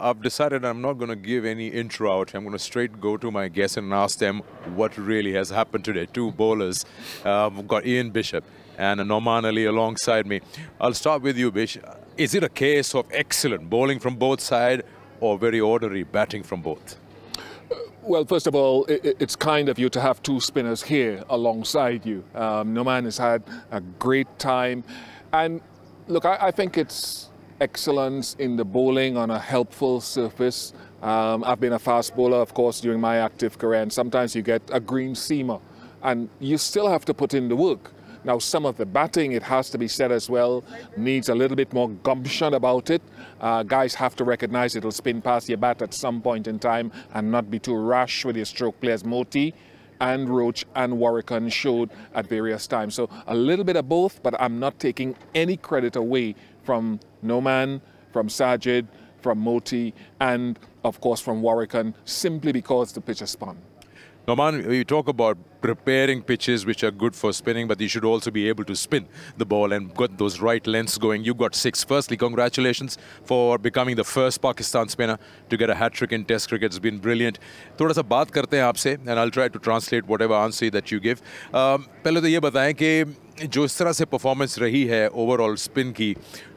I've decided I'm not going to give any intro out. I'm going to straight go to my guests and ask them what really has happened today. Two bowlers. We've got Ian Bishop and Noman Ali alongside me. I'll start with you, Bish. Is it a case of excellent bowling from both sides or very ordinary batting from both? Well, first of all, it's kind of you to have two spinners here alongside you. Noman has had a great time. And look, I think it's excellence in the bowling on a helpful surface. I've been a fast bowler, of course, during my active career, and sometimes you get a green seamer, and you still have to put in the work. Now, some of the batting, it has to be said as well, needs a little bit more gumption about it. Guys have to recognize it'll spin past your bat at some point in time and not be too rash with your stroke players. Moti and Roach and Warrican showed at various times. So a little bit of both, but I'm not taking any credit away from Noman, from Sajid, from Moti, and of course from Warrican, simply because the pitch is spun. Noman, you talk about preparing pitches which are good for spinning, but you should also be able to spin the ball and got those right lengths going. You got 6. Firstly, congratulations for becoming the first Pakistan spinner to get a hat-trick in Test cricket. It's been brilliant. थोड़ा सा बात करते हैं आपसे, and I'll try to translate whatever answer that you give. पहले तो ये बताएं कि जो इस तरह से performance रही है overall spin की,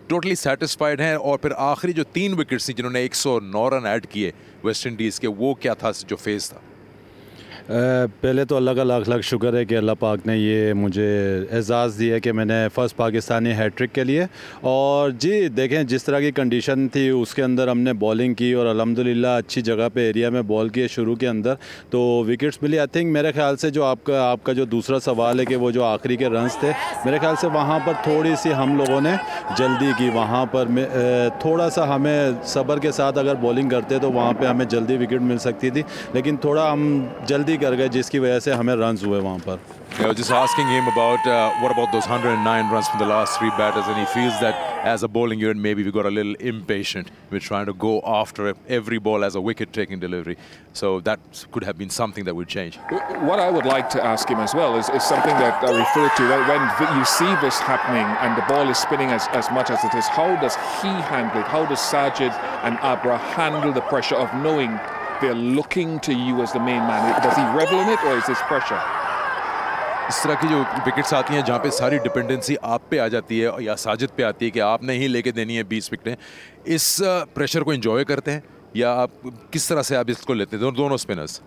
totally satisfied हैं, और फिर आखिरी जो 3 विकेट्स थी जिन्होंने 109 रन ऐड किए वेस्ट इंडीज़ के, वो क्या था जो फेस था? पहले तो अल्लाह का लाख लाख शुक्र है कि अल्लाह पाक ने ये मुझे एजाज़ दिया कि मैंने फ़र्स्ट पाकिस्तानी हैट्रिक के लिए। और जी देखें, जिस तरह की कंडीशन थी उसके अंदर हमने बॉलिंग की और अल्हम्दुलिल्लाह अच्छी जगह पे एरिया में बॉल किए शुरू के अंदर, तो विकेट्स मिली। आई थिंक मेरे ख्याल से जो आपका जो दूसरा सवाल है कि वो जो आखिरी के रन्स थे, मेरे ख्याल से वहाँ पर थोड़ी सी हम लोगों ने जल्दी की। वहाँ पर थोड़ा सा हमें सब्र के साथ अगर बॉलिंग करते तो वहाँ पर हमें जल्दी विकेट मिल सकती थी, लेकिन थोड़ा हम जल्दी कर गए जिसकी वजह से हमें रन्स हुए वहाँ पर। I was just asking him about what about those 109 runs from the last 3 batters, and he feels that as a bowling unit maybe we got a little impatient. We're trying to go after every ball as a wicket-taking delivery. So that could have been something that would change. What I would like to ask him as well is something that I refer to when you see this happening and the ball is spinning as much as it is. How does he handle it? How does Sajid and Abra handle the pressure of knowing they're looking to you as the main man? Does he revel in it, or is this pressure? इस तरह की जो wickets आती हैं जहाँ पे सारी dependency आप पे आ जाती है या साजिद पे आती है कि आपने ही लेके देनी है 20 विकेटें, इस प्रेशर को एंजॉय करते हैं या आप किस तरह से आप इसको लेते हैं दोनों स्पिनर्स?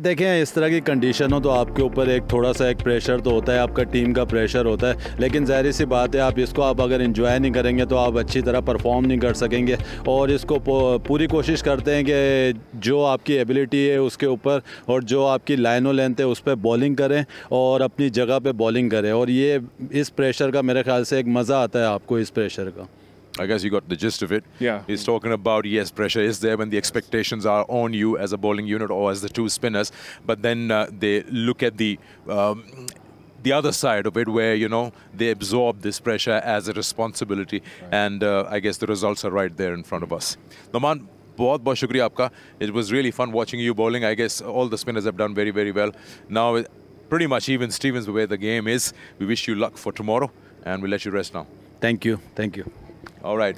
देखें, इस तरह की कंडीशन हो तो आपके ऊपर एक थोड़ा सा एक प्रेशर तो होता है, आपका टीम का प्रेशर होता है, लेकिन ज़ाहिर सी बात है आप इसको आप अगर एंजॉय नहीं करेंगे तो आप अच्छी तरह परफॉर्म नहीं कर सकेंगे। और इसको पूरी कोशिश करते हैं कि जो आपकी एबिलिटी है उसके ऊपर और जो आपकी लाइन और लेंथ है उस पर बॉलिंग करें और अपनी जगह पर बॉलिंग करें। और ये इस प्रेशर का मेरे ख्याल से एक मज़ा आता है आपको इस प्रेशर का। I guess you got the gist of it. Yeah. He's talking about, yes, pressure is there when the expectations are on you as a bowling unit or as the two spinners, but then they look at the other side of it where, you know, they absorb this pressure as a responsibility, and I guess the results are right there in front of us. Noman, बहुत shukriya aapka. It was really fun watching you bowling. I guess all the spinners have done very, very well. Now, pretty much even Stevens where the game is. We wish you luck for tomorrow, and we'll let you rest now. Thank you. Thank you. All right.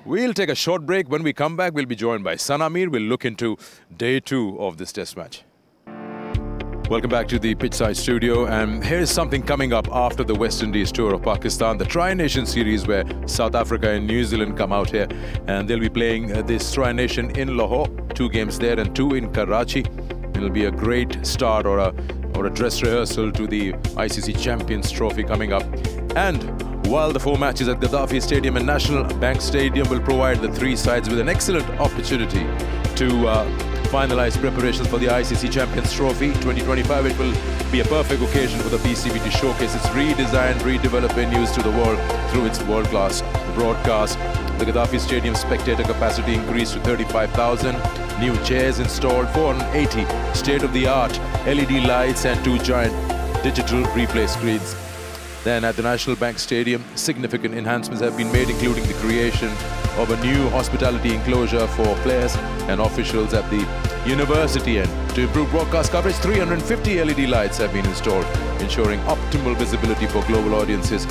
We'll take a short break. When we come back, we'll be joined by Sana Mir. We'll look into day 2 of this test match. Welcome back to the pitchside studio. And here's something coming up after the West Indies tour of Pakistan, the Tri-Nation series where South Africa and New Zealand come out here. And they'll be playing this Tri-Nation in Lahore, 2 games there and 2 in Karachi. It'll be a great start or a dress rehearsal to the ICC Champions Trophy coming up. And while the 4 matches at Gaddafi Stadium and National Bank Stadium will provide the 3 sides with an excellent opportunity to finalize preparations for the ICC Champions Trophy 2025, it will be a perfect occasion for the PCB to showcase its redesigned, redeveloped venues to the world through its world-class broadcast. The Gaddafi Stadium spectator capacity increased to 35,000, new chairs installed, 480 state-of-the-art LED lights and 2 giant digital replay screens. Then at the National Bank Stadium, significant enhancements have been made, including the creation of a new hospitality enclosure for players and officials at the university end. To improve broadcast coverage, 350 LED lights have been installed, ensuring optimal visibility for global audiences,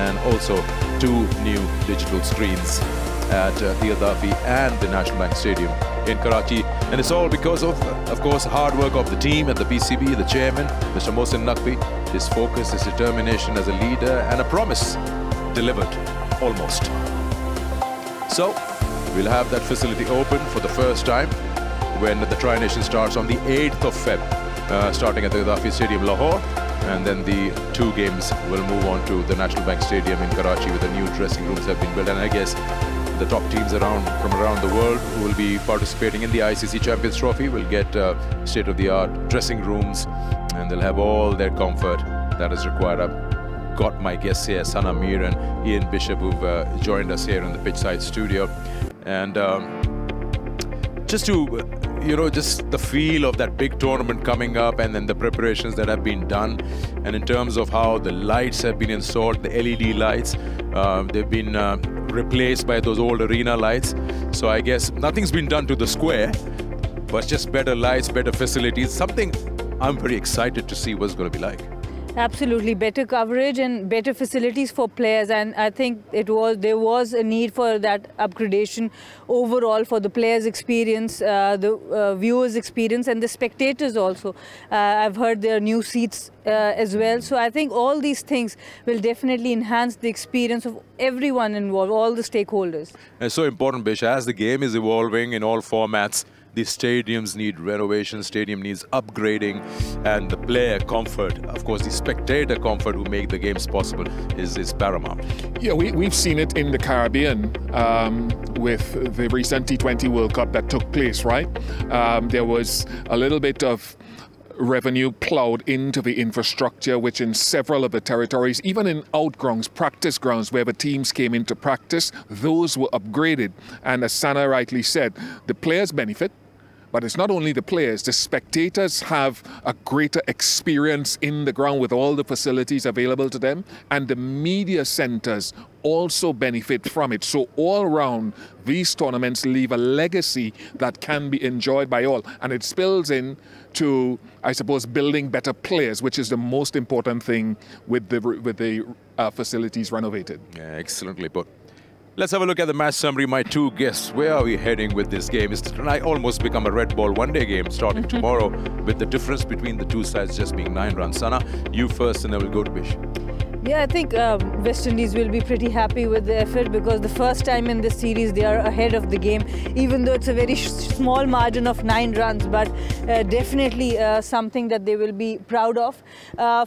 and also 2 new digital screens. at the Adafi and the National Bank Stadium in Karachi. And it's all because of course, hard work of the team at the PCB, the chairman, Mr. Mohsin Naqvi, his focus, his determination as a leader, and a promise delivered, almost. So, we'll have that facility open for the first time when the Tri-Nation starts on the 8th of Feb, starting at the Adafi Stadium, Lahore. And then the 2 games will move on to the National Bank Stadium in Karachi, where the new dressing rooms have been built. And I guess the top teams from around the world who will be participating in the ICC Champions Trophy will get state-of-the-art dressing rooms, and they'll have all their comfort that is required. I've got my guests here, Sana Mir and Ian Bishop, who've joined us here in the Pitchside studio. And just to just the feel of that big tournament coming up, and then the preparations that have been done, and in terms of how the lights have been installed, the LED lights, they've been replaced by those old arena lights. So I guess nothing's been done to the square, but just better lights, better facilities, something I'm very excited to see what's going to be like. Absolutely, better coverage and better facilities for players, and I think there was a need for that upgradation overall for the players' experience, the viewers' experience, and the spectators also. I've heard there are new seats as well, so I think all these things will definitely enhance the experience of everyone involved, all the stakeholders. It's so important, Bish, as the game is evolving in all formats. The stadiums need renovation, stadium needs upgrading, and the player comfort, of course, the spectator comfort who make the games possible is paramount. Yeah, we've seen it in the Caribbean with the recent T20 World Cup that took place, right? There was a little bit of revenue plowed into the infrastructure, which in several of the territories, even in outgrounds, practice grounds where the teams came into practice, those were upgraded. And as Sana rightly said, the players benefit, but it's not only the players, the spectators have a greater experience in the ground with all the facilities available to them, and the media centers also benefit from it. So all around, these tournaments leave a legacy that can be enjoyed by all, and it spills in to, I suppose, building better players, which is the most important thing with the facilities renovated. Yeah, excellently put. Let's have a look at the match summary. My 2 guests, where are we heading with this game? It's almost become a red ball one-day game starting tomorrow, with the difference between the 2 sides just being 9 runs. Sana, you first, and then we'll go to Bish. Yeah, I think West Indies will be pretty happy with the effort, because the first time in this series they are ahead of the game, even though it's a very small margin of 9 runs, but definitely something that they will be proud of.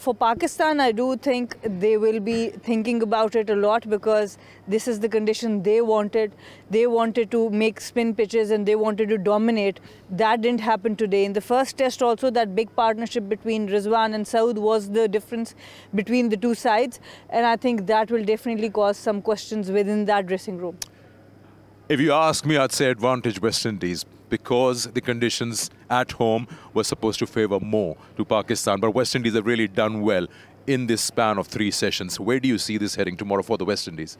For Pakistan, I do think they will be thinking about it a lot, because this is the condition they wanted. They wanted to make spin pitches and they wanted to dominate. That didn't happen today. In the first test also, that big partnership between Rizwan and Saud was the difference between the 2 sides. And I think that will definitely cause some questions within that dressing room. If you ask me, I'd say advantage West Indies, because the conditions at home were supposed to favor more to Pakistan. But West Indies have really done well in this span of 3 sessions. Where do you see this heading tomorrow for the West Indies?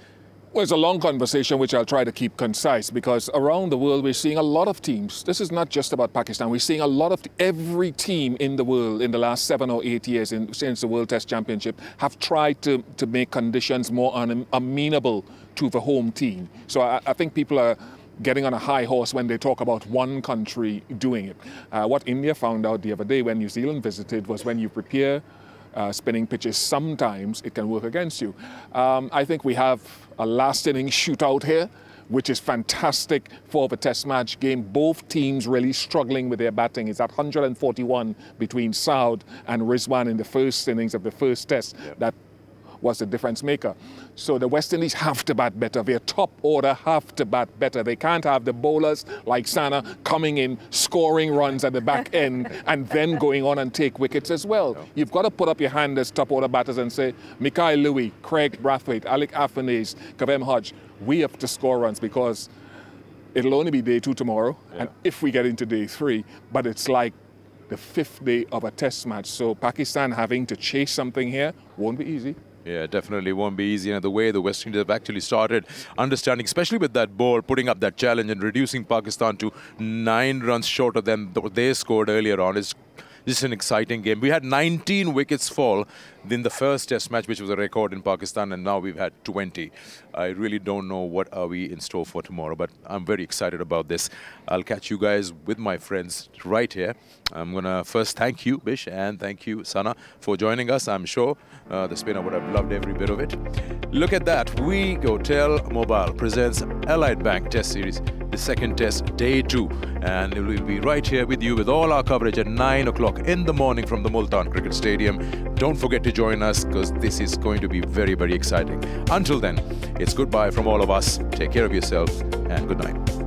Well, it's a long conversation, which I'll try to keep concise, because around the world we're seeing a lot of teams. This is not just about Pakistan. We're seeing a lot of every team in the world in the last 7 or 8 years since the World Test Championship have tried to make conditions more amenable to the home team. So I think people are getting on a high horse when they talk about one country doing it. What India found out the other day when New Zealand visited was, when you prepare spinning pitches, sometimes it can work against you. I think we have a last inning shootout here, which is fantastic for the test match game. Both teams really struggling with their batting. It's at 141 between Saud and Rizwan in the first innings of the first test. Yep. That was the difference maker. So the West Indies have to bat better. Their top order have to bat better. They can't have the bowlers like Sana coming in, scoring runs at the back end, and then going on and take wickets as well. No. You've got to put up your hand as top order batters and say, Mikael Louis, Craig Brathwaite, Alec Afanese, Kavem Hodge, we have to score runs, because it'll only be day 2 tomorrow, and if we get into day 3, but it's like the 5th day of a test match. So Pakistan having to chase something here won't be easy. Yeah, definitely won't be easy. And the way the West Indies have actually started understanding, especially with that ball, putting up that challenge and reducing Pakistan to 9 runs shorter than what they scored earlier on, is just an exciting game. We had 19 wickets fall in the first test match, which was a record in Pakistan, and now we've had 20. I really don't know what are we in store for tomorrow, but I'm very excited about this. I'll catch you guys with my friends right here. I'm going to first thank you, Bish, and thank you, Sana, for joining us. I'm sure the spinner would have loved every bit of it. Look at that. We Go Tel Mobile presents Allied Bank Test Series, the second test, day 2. And we'll be right here with you with all our coverage at 9 o'clock in the morning from the Multan Cricket Stadium. Don't forget to join us, because this is going to be very, very exciting. Until then, it's goodbye from all of us. Take care of yourself and good night.